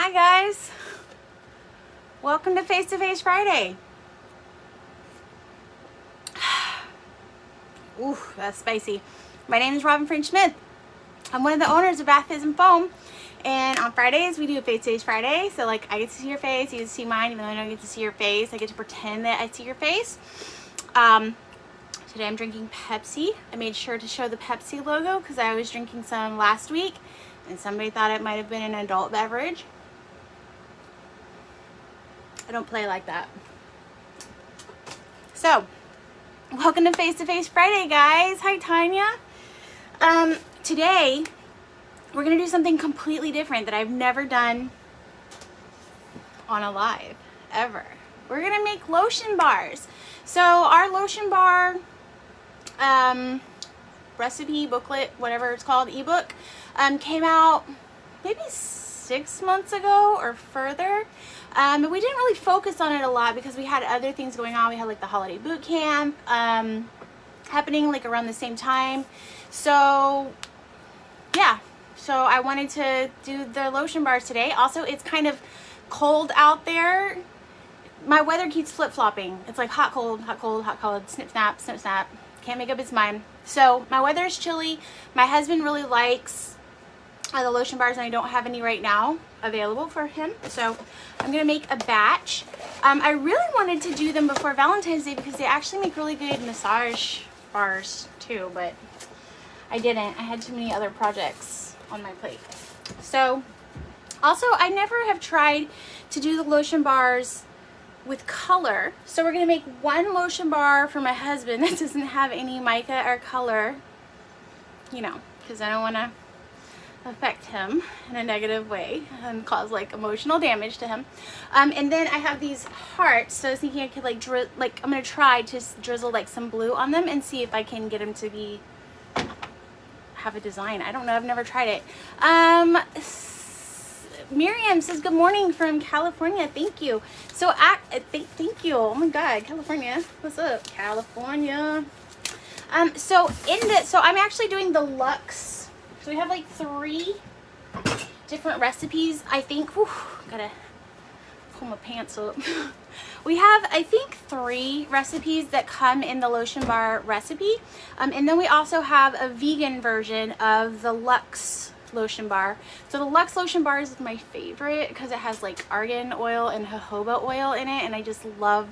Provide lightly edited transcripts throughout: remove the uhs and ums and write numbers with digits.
Hi guys, welcome to Face to Face Friday. Ooh, that's spicy. My name is Robyn Smith. I'm one of the owners of Bath Fizz and Foam, and on Fridays we do a Face to Face Friday. So like I get to see your face, you get to see mine, even though I don't get to see your face. I get to pretend that I see your face. Today I'm drinking Pepsi. I made sure to show the Pepsi logo because I was drinking some last week, and somebody thought it might have been an adult beverage. I don't play like that. So, welcome to Face to Face Friday, guys. Hi, Tanya. Today, we're going to do something completely different that I've never done on a live, ever. We're going to make lotion bars. So, our lotion bar recipe, booklet, whatever it's called, ebook, came out maybe 6 months ago or further. But we didn't really focus on it a lot because we had other things going on. We had like the holiday boot camp happening like around the same time. So yeah, so I wanted to do the lotion bars today. Also, it's kind of cold out there. My weather keeps flip-flopping. It's like hot, cold, hot, cold, hot, cold, snip, snap, snip, snap. Can't make up its mind. So my weather is chilly. My husband really likes the lotion bars, and I don't have any right now available for him, so I'm gonna make a batch. I really wanted to do them before Valentine's Day because they actually make really good massage bars too, but I didn't. I had too many other projects on my plate. So also, I never have tried to do the lotion bars with color, so we're gonna make one lotion bar for my husband that doesn't have any mica or color, you know, because I don't want to affect him in a negative way and cause like emotional damage to him. And then I have these hearts, so I was thinking I could like I'm gonna try to drizzle like some blue on them and see if I can get them to have a design. I don't know, I've never tried it. Miriam says good morning from California. Thank you. So thank you. Oh my god, California, what's up, California? So I'm actually doing the Luxe. So we have like 3 different recipes, I think. Whew, gotta pull my pants up. We have, I think, 3 recipes that come in the lotion bar recipe. And then we also have a vegan version of the Luxe lotion bar. So the Luxe lotion bar is my favorite because it has like argan oil and jojoba oil in it. And I just love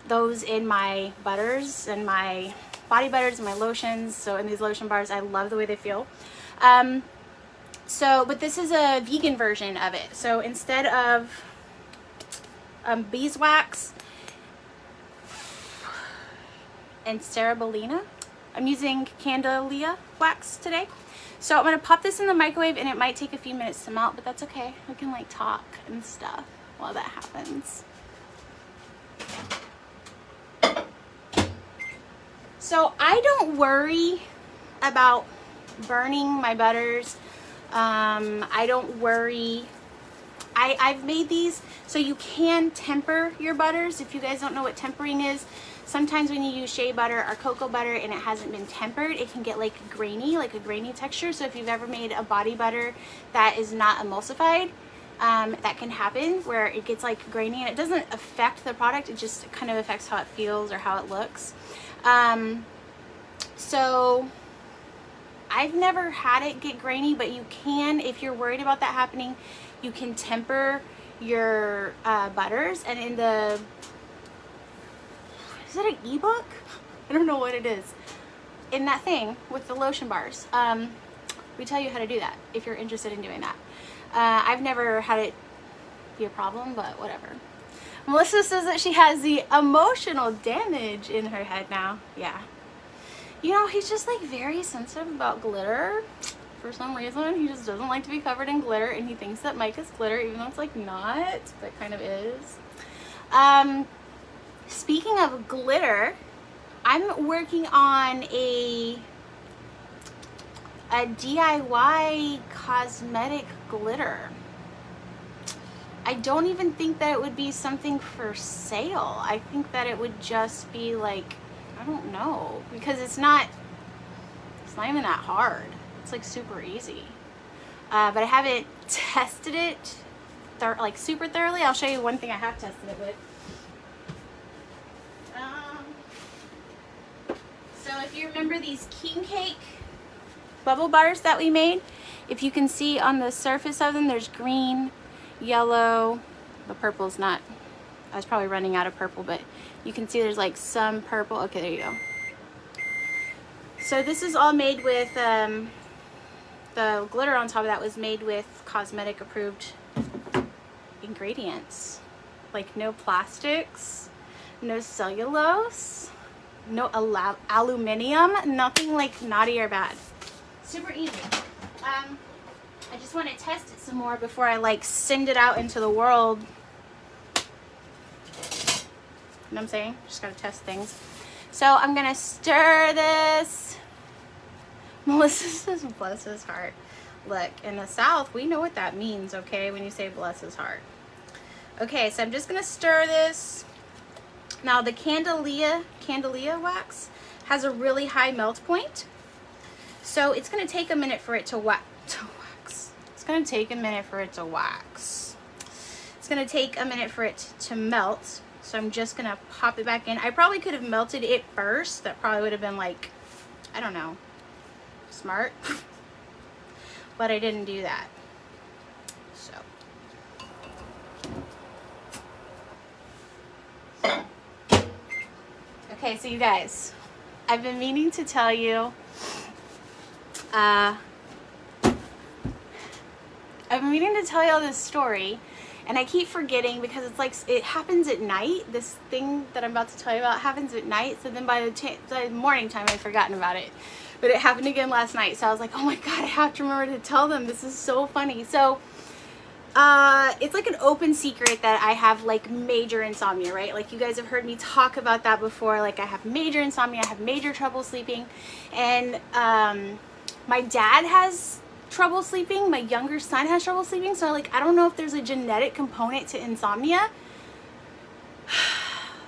those in my butters and my body butters and my lotions. So in these lotion bars, I love the way they feel. But this is a vegan version of it. So instead of beeswax and cerebellina, I'm using Candelia wax today. So I'm going to pop this in the microwave, and it might take a few minutes to melt, but that's okay. We can like talk and stuff while that happens. So I don't worry about burning my butters. I don't worry. I've made these so you can temper your butters. If you guys don't know what tempering is, sometimes when you use shea butter or cocoa butter and it hasn't been tempered, it can get like grainy, like a grainy texture. So if you've ever made a body butter that is not emulsified, that can happen where it gets like grainy, and it doesn't affect the product, it just kind of affects how it feels or how it looks. So I've never had it get grainy, but you can, if you're worried about that happening, you can temper your butters. And in the, is it an ebook? I don't know what it is. In that thing with the lotion bars, we tell you how to do that if you're interested in doing that. I've never had it be a problem, but whatever. Melissa says that she has the emotional damage in her head now. Yeah. You know, he's just like very sensitive about glitter for some reason. He just doesn't like to be covered in glitter, and he thinks that mica's glitter, even though it's like not, but kind of is. Speaking of glitter, I'm working on a DIY cosmetic glitter. I don't even think that it would be something for sale. I think that it would just be like, I don't know, because it's not even that hard. It's like super easy. But I haven't tested it like super thoroughly. I'll show you one thing I have tested it with. So if you remember these king cake bubble bars that we made, if you can see on the surface of them, there's green, yellow, the purple's not, I was probably running out of purple, but you can see there's like some purple. Okay, there you go. So this is all made with, the glitter on top of that was made with cosmetic approved ingredients. Like no plastics, no cellulose, no aluminum, nothing like naughty or bad. Super easy. I just want to test it some more before I like send it out into the world. You know what I'm saying? Just gotta test things. So I'm gonna stir this. Melissa says bless his heart. Look, in the South, we know what that means, okay, when you say bless his heart. Okay, so I'm just gonna stir this. Now the Candelia wax has a really high melt point. So it's gonna take a minute for it to wax. It's gonna take a minute for it to wax. It's gonna take a minute for it to melt. So I'm just gonna pop it back in. I probably could have melted it first. That probably would have been like, I don't know, smart. But I didn't do that. So. Okay, so you guys, I've been meaning to tell you, this story, and I keep forgetting because it's like, it happens at night. This thing that I'm about to tell you about happens at night, so then by the morning time I've forgotten about it. But it happened again last night, so I was like, oh my god, I have to remember to tell them. This is so funny. So, it's like an open secret that I have like major insomnia, right? Like you guys have heard me talk about that before. Like I have major insomnia, I have major trouble sleeping, and my dad has trouble sleeping, my younger son has trouble sleeping, so like I don't know if there's a genetic component to insomnia,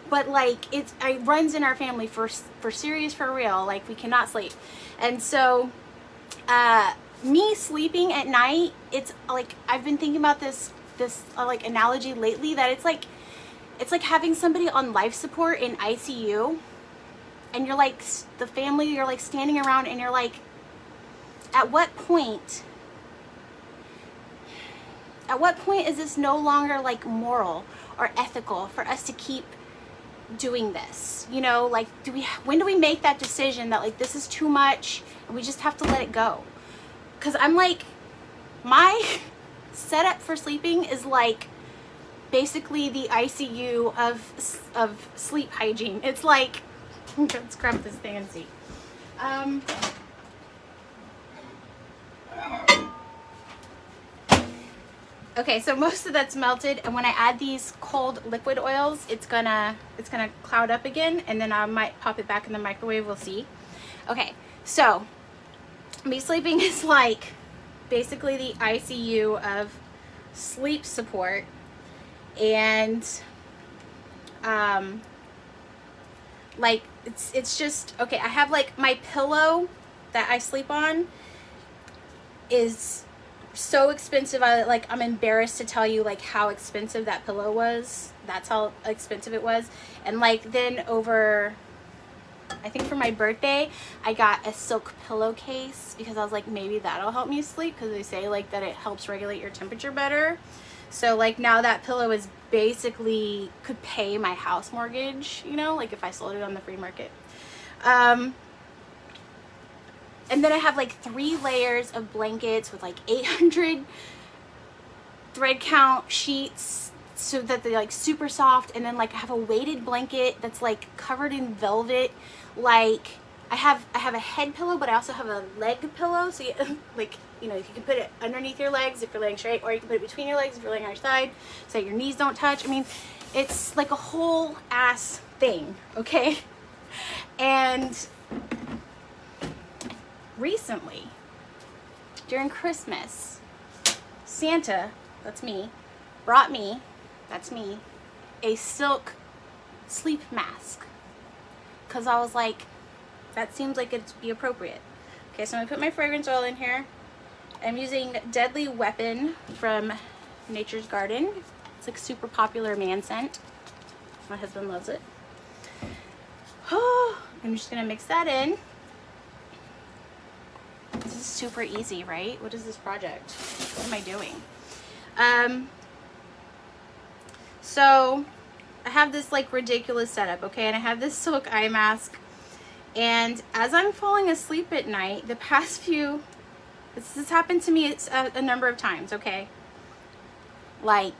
but like it runs in our family for serious, for real. Like we cannot sleep. And so me sleeping at night, it's like I've been thinking about this like analogy lately, that it's like having somebody on life support in ICU, and you're like the family, you're like standing around and you're like, at what point is this no longer like moral or ethical for us to keep doing this? You know, like when do we make that decision that like this is too much and we just have to let it go? Because I'm like, my setup for sleeping is like basically the ICU of sleep hygiene. It's like, let's grab this thing and see. Okay, so most of that's melted, and when I add these cold liquid oils, it's gonna cloud up again, and then I might pop it back in the microwave. We'll see. Okay, so me sleeping is like basically the ICU of sleep support, and like it's just okay. I have like my pillow that I sleep on is so expensive. I'm embarrassed to tell you like how expensive that pillow was. That's how expensive it was. And like then over, I think for my birthday, I got a silk pillowcase because I was like, maybe that'll help me sleep, because they say like that it helps regulate your temperature better. So like now that pillow is basically could pay my house mortgage, you know, like if I sold it on the free market. And then I have like 3 layers of blankets with like 800 thread count sheets so that they're like super soft. And then like I have a weighted blanket that's like covered in velvet. Like I have a head pillow, but I also have a leg pillow. So you, like, you know, you can put it underneath your legs if you're laying straight, or you can put it between your legs if you're laying on your side so that your knees don't touch. I mean, it's like a whole ass thing, okay? And recently, during Christmas, Santa, that's me, brought me, that's me, a silk sleep mask. Because I was like, that seems like it'd be appropriate. Okay, so I'm going to put my fragrance oil in here. I'm using Deadly Weapon from Nature's Garden. It's like super popular man scent. My husband loves it. I'm just gonna mix that in. This is super easy, right? What is this project? What am I doing? So I have this like ridiculous setup, okay? And I have this silk eye mask. And as I'm falling asleep at night, the past few, this has happened to me a number of times, okay? Like,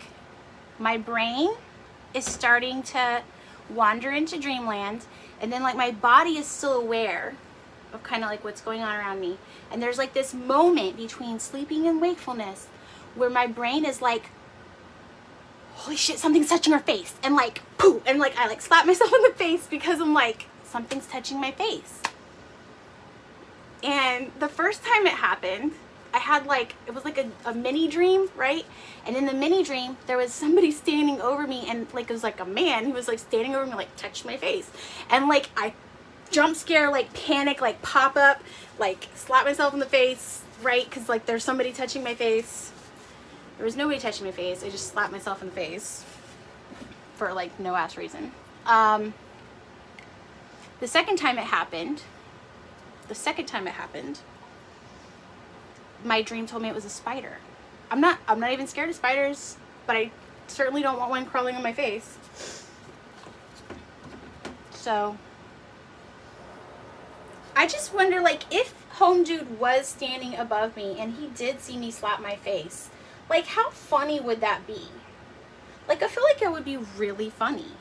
my brain is starting to wander into dreamland, and then like my body is still aware of kind of like what's going on around me. And there's like this moment between sleeping and wakefulness where my brain is like, holy shit, something's touching her face, and like poof, and like I like slap myself in the face because I'm like, something's touching my face. And the first time it happened, I had like, it was like a mini dream, right? And in the mini dream, there was somebody standing over me, and like it was like a man who was like standing over me, like touched my face. And like I jump scare, like panic, like pop up, like slap myself in the face, right? Because like there's somebody touching my face. There was nobody touching my face. I just slapped myself in the face for like no ass reason. The second time it happened, my dream told me it was a spider. I'm not even scared of spiders, but I certainly don't want one crawling on my face. So I just wonder, like, if Home Dude was standing above me and he did see me slap my face, like, how funny would that be? Like, I feel like it would be really funny.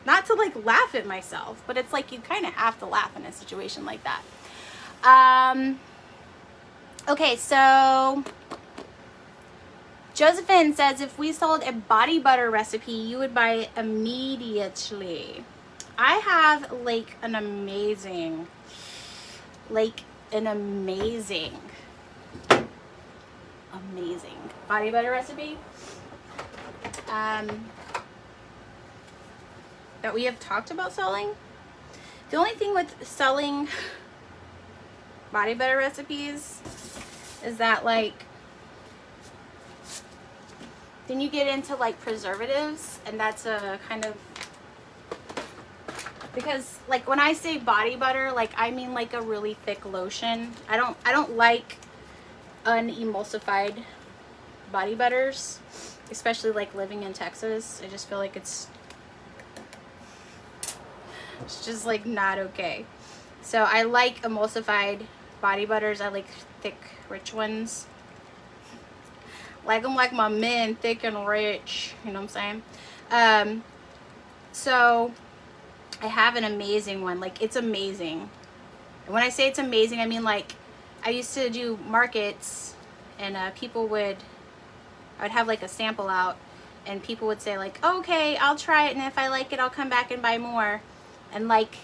Not to like laugh at myself, but it's like you kind of have to laugh in a situation like that. Okay, so Josephine says, if we sold a body butter recipe, you would buy it immediately. I have like an amazing body butter recipe. That we have talked about selling. The only thing with selling body butter recipes is that like then you get into like preservatives, and that's a kind of, because like when I say body butter, like I mean like a really thick lotion. I don't like unemulsified body butters, especially like living in Texas. I just feel like it's just like not okay. So I like emulsified body butters. I like thick, rich ones. Like them like my men, thick and rich. You know what I'm saying? So I have an amazing one. Like, it's amazing. And when I say it's amazing, I mean like I used to do markets, and I would have like a sample out, and people would say like, okay, I'll try it, and if I like it, I'll come back and buy more. And like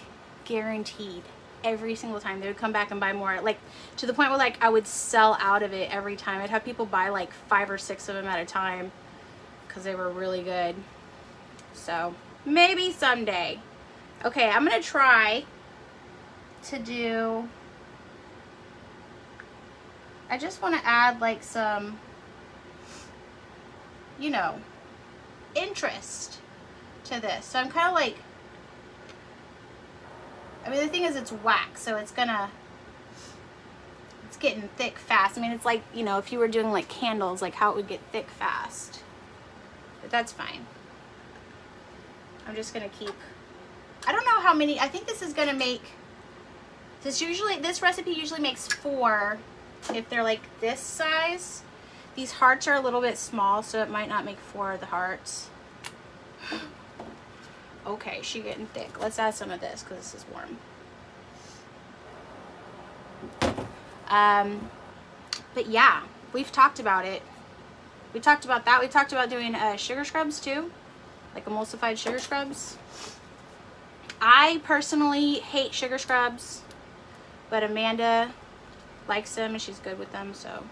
guaranteed, every single time they would come back and buy more, like to the point where like I would sell out of it every time. I'd have people buy like 5 or 6 of them at a time because they were really good. So maybe someday. Okay, I'm gonna try to do, I just want to add like some, you know, interest to this. So I'm kind of like, I mean, the thing is it's wax, so it's getting thick fast. I mean, it's like, you know, if you were doing like candles, like how it would get thick fast. But that's fine. I'm just gonna keep, I don't know how many, I think this is gonna make, this recipe usually makes 4 if they're like this size. These hearts are a little bit small, so it might not make 4 of the hearts. Okay, she's getting thick. Let's add some of this because this is warm. But yeah, we've talked about it. We talked about that. We talked about doing sugar scrubs too, like emulsified sugar scrubs. I personally hate sugar scrubs, but Amanda likes them and she's good with them, so.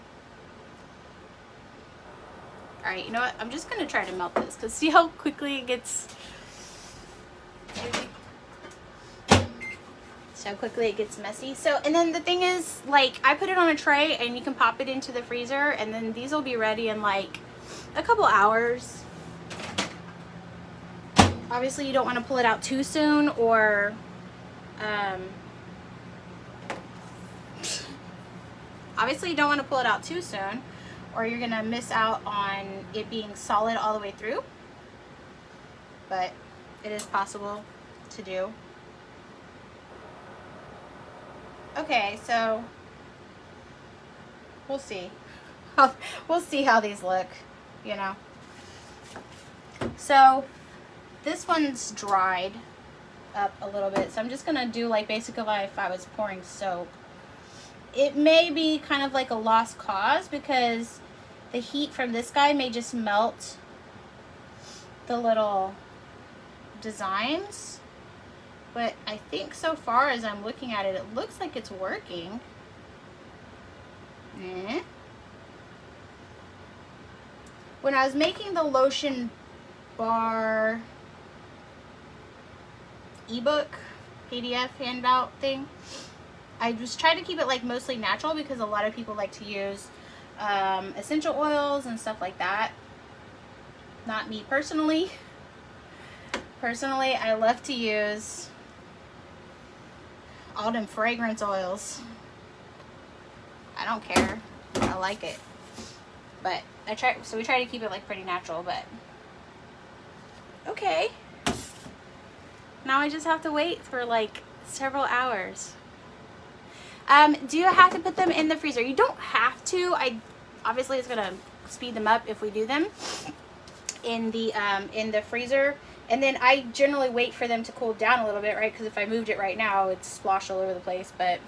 All right, you know what? I'm just gonna try to melt this because see how quickly it gets. So quickly it gets messy. So, and then the thing is, like, I put it on a tray and you can pop it into the freezer, and then these will be ready in like a couple hours. Obviously you don't want to pull it out too soon, or obviously you don't want to pull it out too soon, or you're gonna miss out on it being solid all the way through. But it is possible to do. Okay, so we'll see. We'll see how these look, you know. So this one's dried up a little bit, so I'm just gonna do like basically if I was pouring soap. It may be kind of like a lost cause because the heat from this guy may just melt the little designs, but I think so far as I'm looking at it, it looks like it's working. When I was making the lotion bar ebook PDF handout thing, I just tried to keep it like mostly natural because a lot of people like to use essential oils and stuff like that. Not me personally. Personally, I love to use all them fragrance oils. I don't care. I like it. But we try to keep it like pretty natural, but okay. Now I just have to wait for like several hours. Do you have to put them in the freezer? You don't have to. Obviously it's gonna speed them up if we do them in the freezer. And then I generally wait for them to cool down a little bit, right? Because if I moved it right now, it'd splosh all over the place. But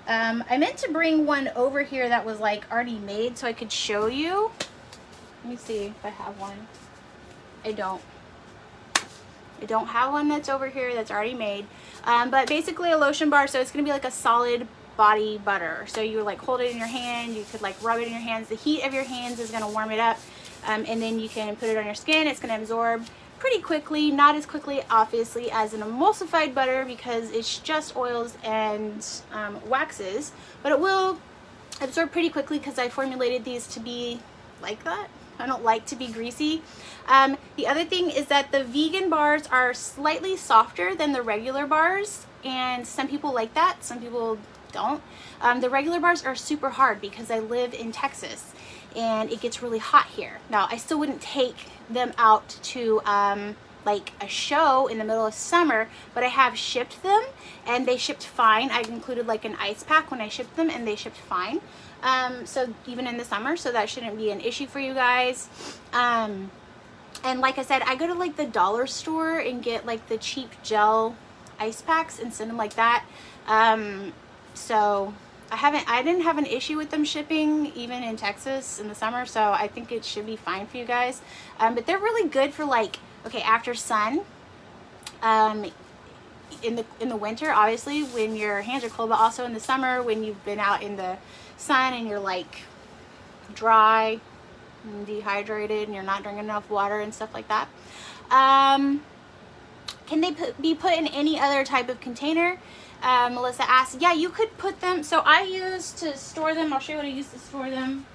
I meant to bring one over here that was like already made so I could show you. Let me see if I have one. I don't have one that's over here that's already made. But basically a lotion bar, so it's going to be like a solid body butter. So you like hold it in your hand, you could like rub it in your hands. The heat of your hands is going to warm it up. And then you can put it on your skin. It's going to absorb pretty quickly, not as quickly obviously as an emulsified butter because it's just oils and waxes, but it will absorb pretty quickly because I formulated these to be like that. I don't like to be greasy. The other thing is that the vegan bars are slightly softer than the regular bars, and some people like that, some people don't. The regular bars are super hard because I live in Texas and it gets really hot here. Now, I still wouldn't take them out to like a show in the middle of summer, but I have shipped them and they shipped fine. I included like an ice pack when I shipped them and they shipped fine. So even in the summer, so that shouldn't be an issue for you guys. And like I said, I go to like the dollar store and get like the cheap gel ice packs and send them like that. So I didn't have an issue with them shipping even in Texas in the summer, so I think it should be fine for you guys. But they're really good for like, okay, after sun, in the winter, obviously, when your hands are cold, but also in the summer when you've been out in the sun and you're like dry and dehydrated and you're not drinking enough water and stuff like that. Can they be put in any other type of container? Melissa asked, yeah, you could put them. So I used to store them. I'll show you what I used to store them.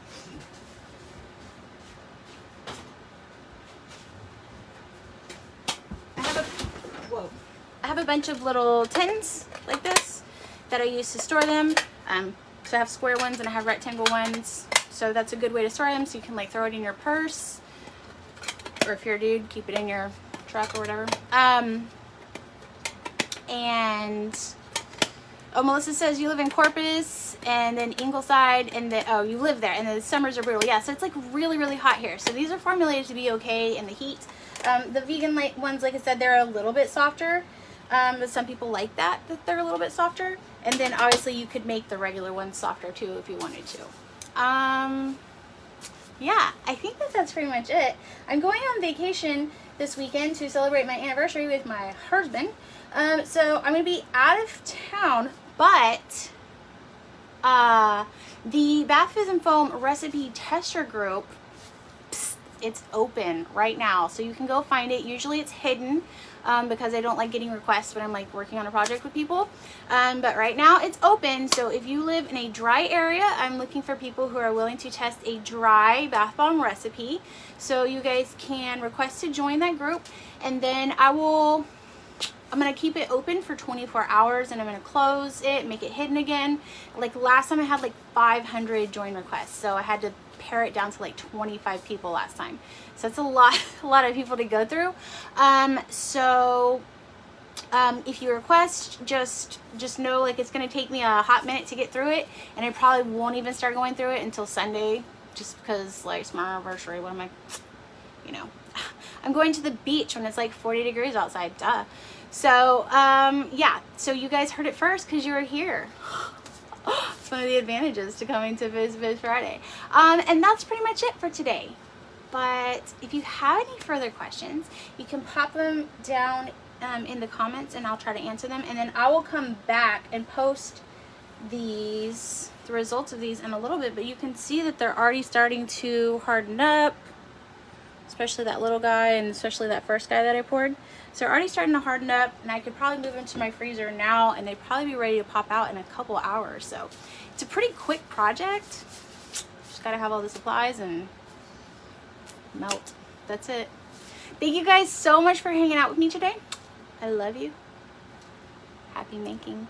I have a bunch of little tins like this that I use to store them. So I have square ones and I have rectangle ones. So that's a good way to store them. So you can like throw it in your purse, or if you're a dude, keep it in your truck or whatever. And oh, Melissa says you live in Corpus and then Ingleside, and oh, you live there, and the summers are brutal. Yeah, so it's like really, really hot here. So these are formulated to be okay in the heat. The vegan ones, like I said, they're a little bit softer. But some people like that they're a little bit softer. And then obviously you could make the regular ones softer too if you wanted to. Yeah, I think that's pretty much it. I'm going on vacation this weekend to celebrate my anniversary with my husband. So I'm going to be out of town, but the Bath Fizz and Foam recipe tester group, it's open right now, so you can go find it. Usually it's hidden because I don't like getting requests when I'm like working on a project with people, but right now it's open. So if you live in a dry area, I'm looking for people who are willing to test a dry bath bomb recipe. So you guys can request to join that group, and then I'm going to keep it open for 24 hours and I'm going to close it, make it hidden again. Like last time I had like 500 join requests, so I had to pare it down to like 25 people last time. So it's a lot of people to go through. If you request, just know like it's going to take me a hot minute to get through it, and I probably won't even start going through it until Sunday, just because like it's my anniversary. What am I, you know, I'm going to the beach when it's like 40 degrees outside, duh. So yeah, so you guys heard it first because you were here. It's one of the advantages to coming to Biz Friday. And that's pretty much it for today. But if you have any further questions, you can pop them down in the comments and I'll try to answer them. And then I will come back and post the results of these in a little bit. But you can see that they're already starting to harden up, especially that little guy and especially that first guy that I poured. So they're already starting to harden up, and I could probably move into my freezer now and they'd probably be ready to pop out in a couple hours. So it's a pretty quick project. Just gotta have all the supplies and melt. That's it. Thank you guys so much for hanging out with me today. I love you. Happy making.